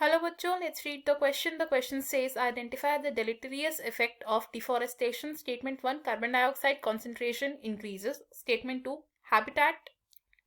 Hello bachcho, let's read the question. The question says identify the deleterious effect of deforestation. Statement 1, carbon dioxide concentration increases. Statement 2, habitat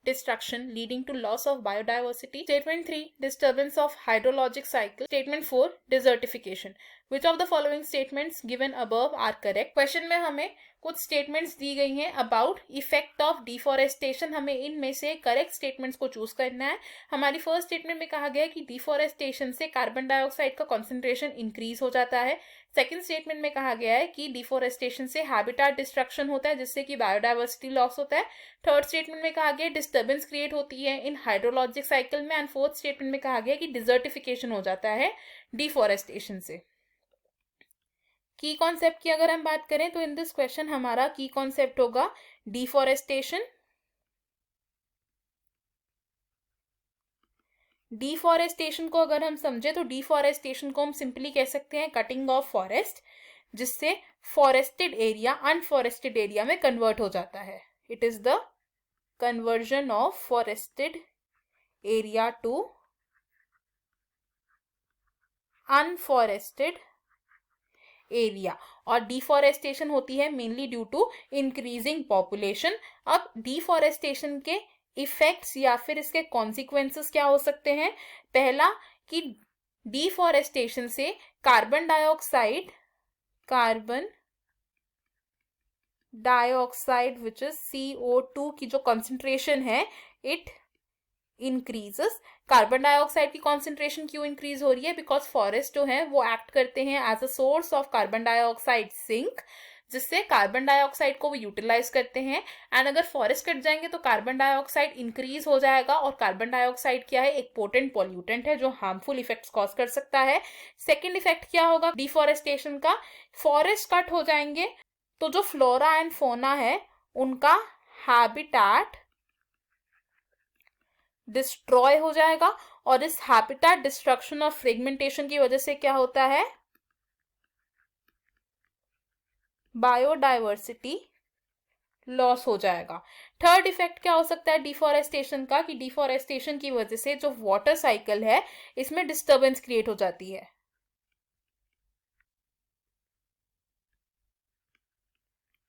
destruction leading to loss of biodiversity. Statement 3, disturbance of hydrologic cycle. Statement 4, desertification. Which of the following statements given above are correct? Question में हमें कुछ statements दी गई हैं about effect of deforestation. हमें इनमें से correct statements को choose करना है. हमारी फर्स्ट स्टेटमेंट में कहा गया है कि डिफॉरेस्टेशन से कार्बन डाइऑक्साइड का कॉन्सेंट्रेशन इंक्रीज हो जाता है. सेकेंड स्टेटमेंट में कहा गया है कि डिफॉरेस्टेशन से हैबिटेट डिस्ट्रक्शन होता है जिससे कि बायोडाइवर्सिटी लॉस होता है. थर्ड स्टेटमेंट में कहा गया डिस्टर्बेंस क्रिएट होती है इन हाइड्रोलॉजिक साइकिल में. एंड फोर्थ स्टेटमेंट में कहा गया कि डिजर्टिफिकेशन हो जाता है डिफॉरेस्टेशन से. की कॉन्सेप्ट की अगर हम बात करें तो इन दिस क्वेश्चन हमारा की कॉन्सेप्ट होगा डिफॉरेस्टेशन. डिफॉरेस्टेशन को अगर हम समझे तो डिफॉरेस्टेशन को हम सिंपली कह सकते हैं कटिंग ऑफ फॉरेस्ट, जिससे फॉरेस्टेड एरिया अनफॉरेस्टेड एरिया में कन्वर्ट हो जाता है. It is the conversion of forested area to unforested area. और डिफॉरेस्टेशन होती है mainly due to increasing population. अब डिफॉरेस्टेशन के इफेक्ट्स या फिर इसके कॉन्सिक्वेंसेस क्या हो सकते हैं? पहला कि डिफॉरेस्टेशन से carbon dioxide which is CO2 की जो कॉन्सेंट्रेशन है इट इंक्रीजेस. कार्बन डाइऑक्साइड की कॉन्सेंट्रेशन क्यों इंक्रीज हो रही है? बिकॉज फॉरेस्ट जो है वो एक्ट करते हैं as a source of carbon dioxide sink, जिससे कार्बन डाइऑक्साइड को वो यूटिलाइज करते हैं. एंड अगर फॉरेस्ट कट जाएंगे तो कार्बन डाइऑक्साइड इंक्रीज हो जाएगा. और कार्बन डाइऑक्साइड क्या है? एक पोटेंट पॉल्यूटेंट है जो हार्मफुल इफेक्ट्स कॉज कर सकता है. सेकेंड इफेक्ट क्या होगा डिफॉरेस्टेशन का? फॉरेस्ट कट हो जाएंगे तो जो फ्लोरा एंड फोना है उनका हैबिटेट डिस्ट्रॉय हो जाएगा. और इस हैबिटेट डिस्ट्रक्शन और फ्रेगमेंटेशन की वजह से क्या होता है? बायोडाइवर्सिटी लॉस हो जाएगा. थर्ड इफेक्ट क्या हो सकता है डिफॉरेस्टेशन का? कि डिफॉरेस्टेशन की वजह से जो वाटर साइकिल है इसमें डिस्टर्बेंस क्रिएट हो जाती है.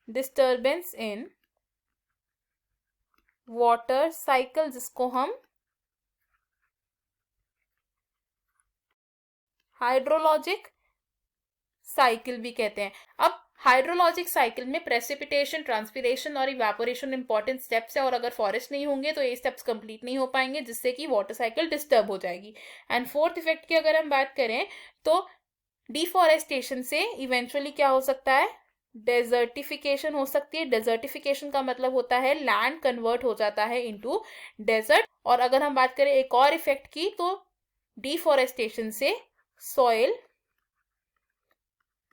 डिस्टर्बेंस इन वाटर साइकिल, जिसको हम हाइड्रोलॉजिक साइकिल भी कहते हैं. अब हाइड्रोलॉजिक साइकिल में प्रेसिपिटेशन, ट्रांसपिरेशन और इवेपोरेशन इंपॉर्टेंट स्टेप्स है. और अगर फॉरेस्ट नहीं होंगे तो ये स्टेप्स कंप्लीट नहीं हो पाएंगे, जिससे कि वाटर साइकिल डिस्टर्ब हो जाएगी. एंड फोर्थ इफेक्ट की अगर हम बात करें तो डिफॉरेस्टेशन से इवेंचुअली क्या हो सकता है? डेजर्टिफिकेशन हो सकती है. डेजर्टिफिकेशन का मतलब होता है लैंड कन्वर्ट हो जाता है इनटू डेजर्ट. और अगर हम बात करें एक और इफेक्ट की तो डिफॉरेस्टेशन से सॉइल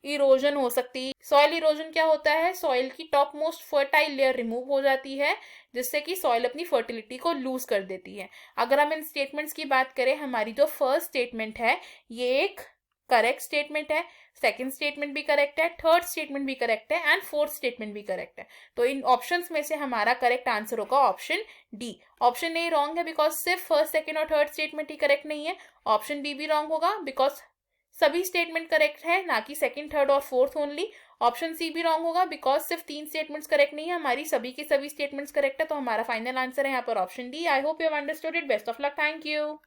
इरोजन हो सकती है. सॉइल इरोजन क्या होता है? सॉइल की top most fertile layer remove हो जाती है, जिससे कि सॉइल अपनी फर्टिलिटी को लूज कर देती है. अगर हम इन स्टेटमेंट्स की बात करें, हमारी जो फर्स्ट स्टेटमेंट है ये एक करेक्ट स्टेटमेंट है, सेकंड स्टेटमेंट भी करेक्ट है, थर्ड स्टेटमेंट भी करेक्ट है एंड फोर्थ स्टेटमेंट भी करेक्ट है. तो इन ऑप्शंस में से हमारा करेक्ट आंसर होगा option D. Option A wrong है बिकॉज सिर्फ फर्स्ट, सेकंड और थर्ड स्टेटमेंट ही करेक्ट नहीं है. ऑप्शन बी भी रॉन्ग होगा बिकॉज सभी स्टेटमेंट करेक्ट है, ना कि सेकंड, थर्ड और फोर्थ ओनली. ऑप्शन सी भी रॉन्ग होगा बिकॉज सिर्फ 3 स्टेटमेंट्स करेक्ट नहीं है, हमारी सभी के सभी स्टेटमेंट्स करेक्ट है. तो हमारा फाइनल आंसर है यहाँ पर option D. I hope you have understood it. Best of luck. Thank you.